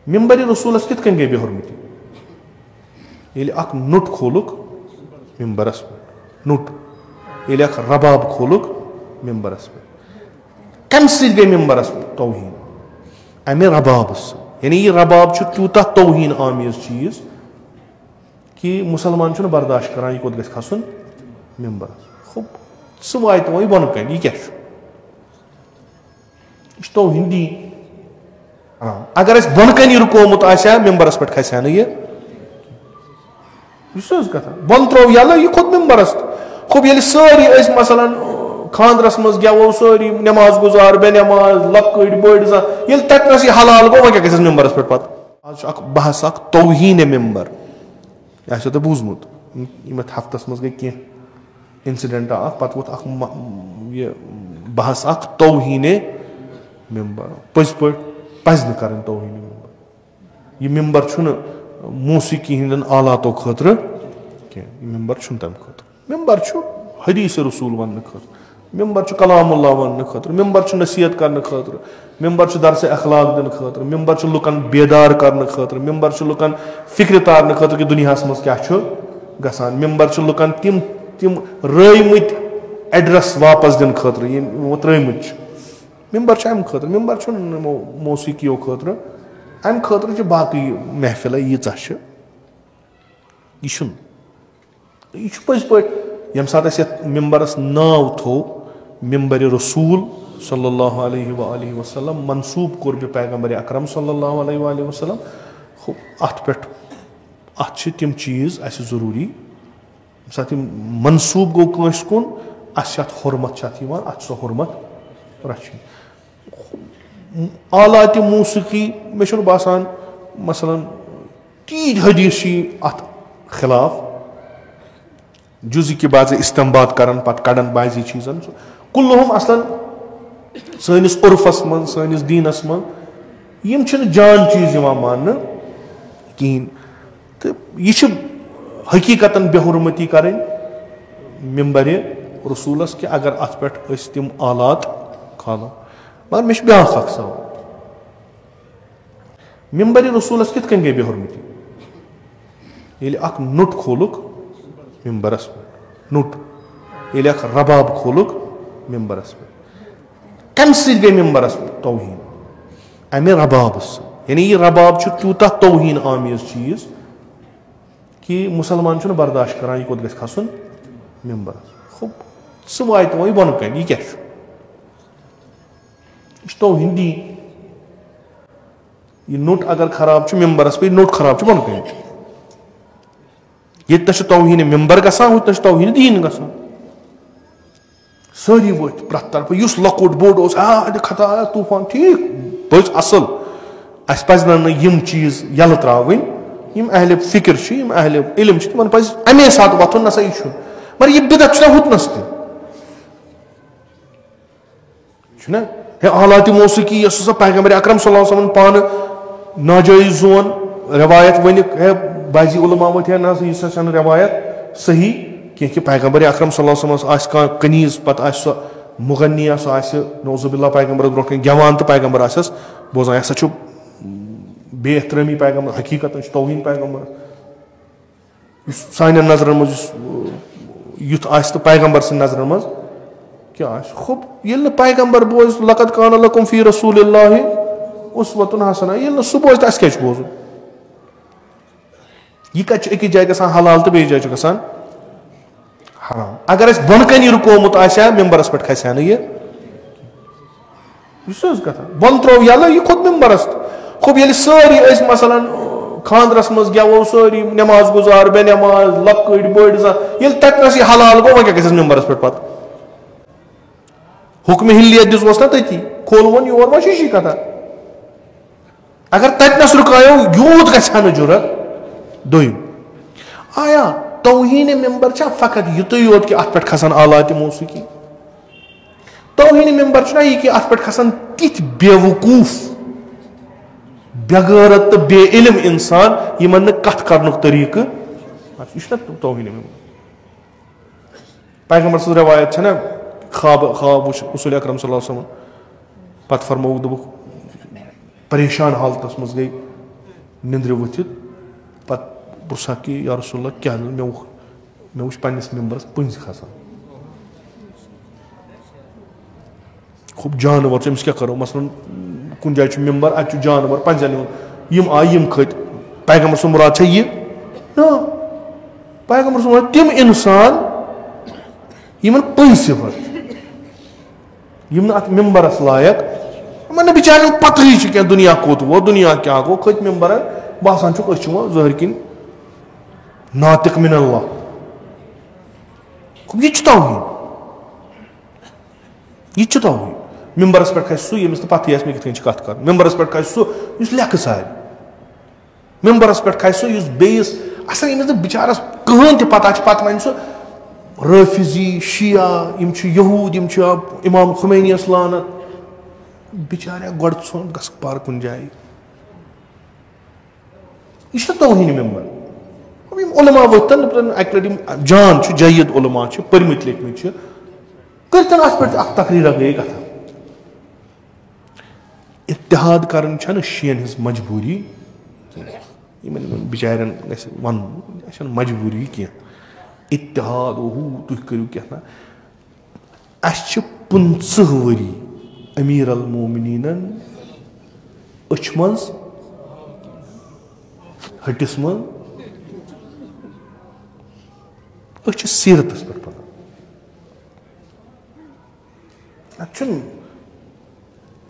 मिंबर रसूलस कित कन गई बेहरमती ये अख नुट खोलुक मिंबरस पे नुट ये अख रबाब खोलुक मिंबरस पे कम गई मिंबरस तौहीन अमे रबाब यानी यह रबाब तूता तौहीन आमेज चीज कि मुसलमान बर्दाश्त करान यह कोत गस खसन मिंबरस खूब सह वात वो बन कन यह क्या तौहीन दी अगर बन कन रुकोमुत मिंबरस पे खसा यह कथा बन त्रो यल यह खोत मिंबरस खूब ये सारी मसलन खानदरस मज गेवो सारी नमाज गुजार बे नमाज लकड़ बड़ ये तटनस यह हलाल गो वो क्या गस मिंबरस पे पत आज बहस तौहीन मिंबर यह तो बूजमुत यमत हफ्तस मज गई कह इंसिडेंट पत वोत यह बहस तौहीन मिंबर पज पे पज न कर तौहीन मिंबर यह मिंबर मौसीकी हंदन आलातों खतर कह मिंबर तम खतर मिंबर हदीस रसूल वन खतर मिंबर कलामुल्लाह वन खतर मिंबर नसीहत करने खतर मिंबर दरस अखलाक दिन खतर मिंबर लुकन बेदार करने खतर मिंबर लुकन फिक्र तारने खतर कि दुनिया मज क्या गसान मिंबर लुकन तिम तिम रईमत एड्रेस वापस दिन खतर वो त्रमत मिंबर अम खतर मिंबर मौसीकियों खतर अम खतर बाकी महफिल यीचा यह पज पे यम सात मिंबरस नाव थो मिंबर रसूल सल्लल्लाहु अलैहि वसल्लम मनसूब कोर बे पैगंबर अकरम सल्लल्लाहु अलैहि वसल्लम अत पे अत तिम चीज अस जरूरी सात मनसूब गो कंस कुन अत हुरमत अत सो हुरमत रचन आलात मौसीकी मे बासान मसलन तीज हदीस अत खिलाफ जुज़ी की बाज इस्तेमाल करन पत कड़न बाजी चीजन कुल्लुहुम असलन सनिस उर्फस मन सनिस दीनस मन यम जान चीज मान कहें तो यह हकीकतन बेहुरमती कर मिंबर रसूलस कि अगर अत पे तम आलात खालो मगर मे ब्या सवाल मिंबर रसूलस कित कन गई बेहुरमती ये अख नुट खोलुक मिंबरस पे नुट ये अख रबाब खोलुक मिंबरस पे कम गई मिंबरस तौहीन अमे रबाब यानी यह रबाब तूता तौहीन आमेज चीज कि मुसलमान बर्दाश्त करान यह कोत गस खसन मिंबरस खूब सह वात वो बन कन यह क्या तौहीन दी यह नुट अगर खराब मिंबरस पे नुट खराब बन कन ये तौहीन मिंबर गसान हूँ तौहीन दीन गसान सारी वो प्रत तरफ उस लकुट बोड़ खता आया तूफान ठीक बस असल अस पज यम चीज यल त्रावन यम अहले फिक्र अहले इल्म तिमन पज अमे सात वथुन नसा यह मगर यह बिदत हुतनस तह हे आलात मौसीकी यह पैगंबर अकरम सल्लल्लाहु अलैहि वसल्लम पान नाजायज जोन रवायत वन है बाजी उलमा वो ना यह रवायत सही कि पैगंबर अकरम सल्लल्लाहु अलैहि वसल्लम कनीज पत मुगन्नी नौजुबिल्ला पैगंबर ब्रो गवान तो पैगंबर बोजान यह बेहतरमी पैगंबर हकीकत तौहीन पैगंबर सान नजर मज युथ तो पैगंबर सद नजर मज क्या खूब ये पैगंबर बोज लक़द कान लकुम फी रसूलिल्लाहि उस्वतुन हसना ये सह बोज तो क्या बोजुन यह कत अकिस जाए गसान हलाल तो बेस जाए गसान हराम अगर बन कन रुकोमुत मिंबरस पे खसा यह कथा बन त्रो यल यह खोत मिंबरस खूब ये सारी मसलन खानदरस मज गेवो सारी नमाज गुजार बे नमाज लकड़ बड़ ये तटनस यह हलाल गो वो क्या गस मिंबरस पे पत हुक्म हिलियत दिस ना तथी खोलवन योर मा शी कथा अगर तटनस रुकायो यूत गन जरूरत दोम आया तौहीन मिंबर फकत युत योत कि अत पे खसान आलात मौसीकी तौहीन मिंबर यह कि अत पे खसान तिथ बेवकूफ बेगैरत तो बे इल्म इंसान यमन कथ कर तरीक यह तौहीन मिंबर पैगंबर सज रवायत ना ख्वाब ख्वाब रसूल अकरम सल्लल्लाहु अलैहि वसल्लम पत फरमोक दोक परेशान हालत मज गई निंद्र वथित पत पुसा कि या रसूलल्लाह क्या मे वुच पन्निस मेंबरस पंज खसान खूब जानवर अमिस क्या करो मसलन कुन जाय मेंबर अत जानवर पंजन यम आय यम खत पैगंबर सुन मुराद ये ना पैगंबर सुन मुराद तिम इंसान यमन पंज सिफत यम अत मेंबरस लायक मन बिचार पत ही क्या दुनिया कोत वो दुनिया क्या गो खत मेंबर बसान वो जहर किन नातिक मिन अल्लाह ये तौहीन ये तौहीन मेंबरस पे खस यमिस पत मे कित कत कर मेंबरस पे खस लेख सार मेंबरस पे खस बेस असल यमिस बिचारस कहन पता पत वन राफिजी शिया यहूद इमाम खुमैनी लानत बिचार गोड़ सोन गस पार कुन जाए यह तौहीन मेंबर उलमा वतन अक जान जयद उलमा परमित लिखमित करतन अत पे तकरीर गई कथा इत्तेहाद करन शियन हिज मजबूरी बिचारन वन मजबूरी क्या इत्तेहाद ओहू तुह करू क्या अस 50 वरी अमीर अल मोमिनीन अच मज हटिस मज सीरतस पे पता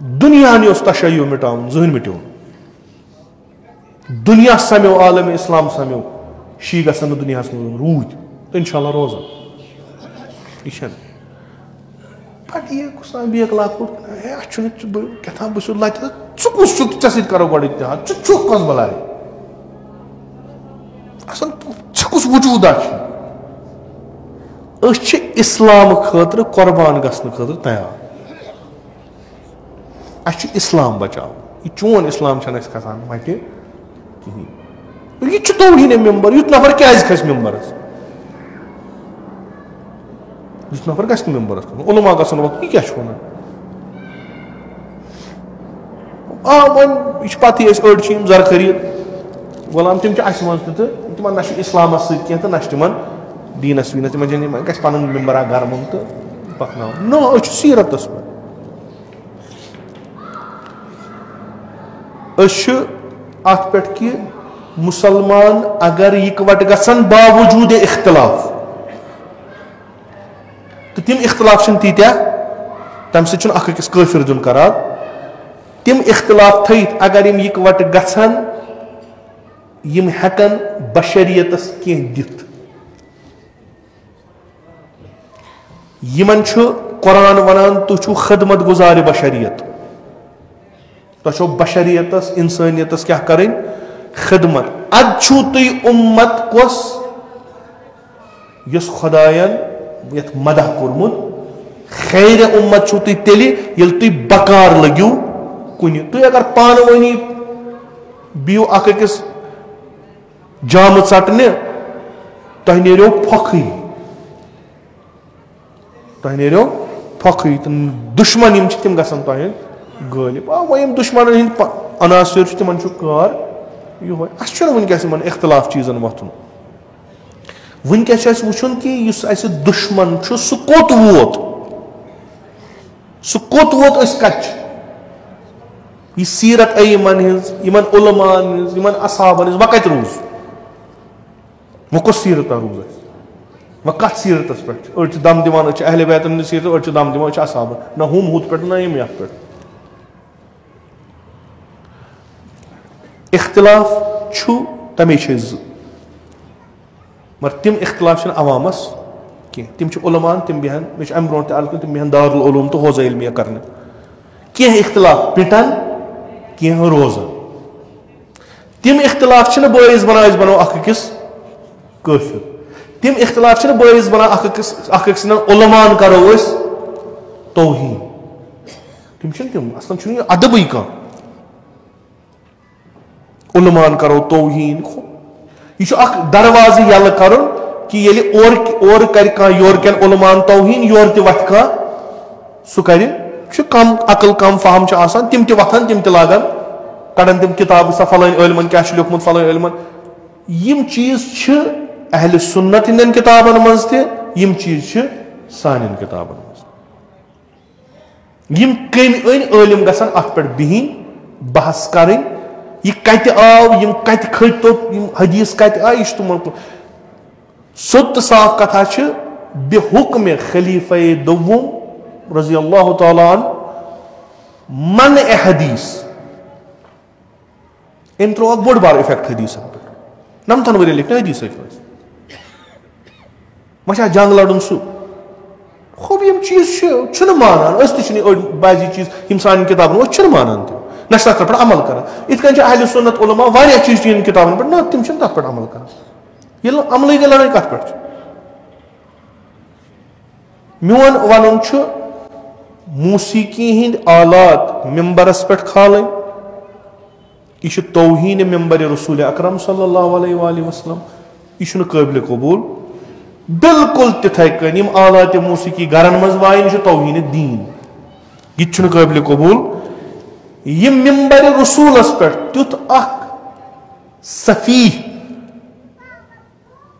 दुनिया तशय्यो मिटान जहन मिटो दुनिया समो आलम इस्लाम समो शी गसन दुनिया रूद तो इंशाल्लाह रोजान यह पे बेक लाकुट क्या बस लत कुस चे करो गो इत्तेहाद कस बलाय असल कुस वजूदा इस्लाम खतर कुर्बान गसन खतर तैयार अस इस्लाम बचाव यह चोन इस्लाम खसान मट कहें यह तौहीन मेंबर युत नफर क्या खस मेंबरस युत नफर गस मेंबरस उलमा गसन वक्त यह क्या वन यह पत अड़ जर खरीद गुलाम तम मज तिम ना इस्लाम सह तो ना दीनस वीनस तिम गस पन मेंबरा गर्म तो पकना न सीरतस पे अत पे कि मुसलमान अगर इकवट गसन बावजूद इख्तलाफ तो तिम इख्तलाफ तीत्या तम सकिस काफिर दुन करार तिम इख्तलाफ थत अगर यम इकवट गसन यम हेकन बशरियतस कह दित यमन कुरान वनान तुह खदमत गुजार बशरियत तो बशरियतस इंसानियतस क्या करें खदमत अद तुम उम्मत कस यस खुदायन यथ मदह कोरमुत खैर उम्मत तुम तेल तुम बकार लगियो कुन तुम अगर पानवनी बियो अकिस जाम चटने तुह नेरो फखी तुह नेरो फखी दुश्मन यम तिम गसन तुह गालिब वम दुश्मन हंद अनासर तिमन कार यो वनकस इख्तलाफ चीजन वथुन वनकस वुचुन कि दुश्मन सह कोत वोत कच यह सीरत अयमन हन उलमान हन असहाबन वह कत रूज वह कस सीरत रूज वह कत सीरतस पे अड़ दम दिवान अहले बैतन सीरत अड़ दम दिवान असहाबन ना हम हुत पे ना यम यथ पे इख्तलाफ तमे मगर तिम इख्तलाफ अवामस कह तिम उलमान तिम बहन मे अम ब्रो तम बहन दारुल उलूम तो होजा इल्मिया करने कह इख्तलाफ पिटन कह रोजन तिम इख्तलाफ बायस बना बनो अकिस काफिर तिम इख्तलाफ बायस बना अकिस उलमान करो तौहीन तिम असल अदबी कह उलमान करो तौहीन यह दरवाज यल कर कि और कर योर कन उलमान तौहीन योर तथ सह कर कम अकल कम फहम तिम वथन तिम लागान कड़न तिम किताब सा फलान इलमन क्या लिखमुत फलान इलमन यम चीज अहले सुन्नत हिंदन किताबन मज तम चीज सान किताबन मज यम कम इलम गसन अत पे बिहिन बहस करें यह कत आव यम कत खत तो हदीस कत आय यह तुम सोत साफ कथा बेहुक्म खलीफा दोवुम रज़ी अल्लाह तआला मन हदीस अम त्रो बोड़ बार इफेक्ट हदीस पे नमथन वरी लिखना हदीस वह जंग लड़न सह खूब यम चीज मानान बाजी चीज यम सान किताबन मानान न तथ पे अमल कर इत अहले सुन्नत उलमा वारिया चीज इन किताबन पे ना तिम तथ पे अमल कर अमल गई लड़ाई कत पे मोन वन मौसीकी हिंद आलात मिंबरस पे खालन यह तौहीन मिंबर रसूल अकरम सल्लल्लाहु अलैहि वसल्लम यह काबिल कबूल बिल्कुल तिथे कन आलात मौसीकी घरन मज वाइन यह तौहीन दीन यह काबिल कबूल यह मिंबर रसूलस पे तुथ सफी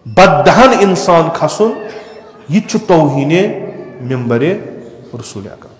बदहन इंसान खसन यह तौहीन मिंबर रसूल अकरम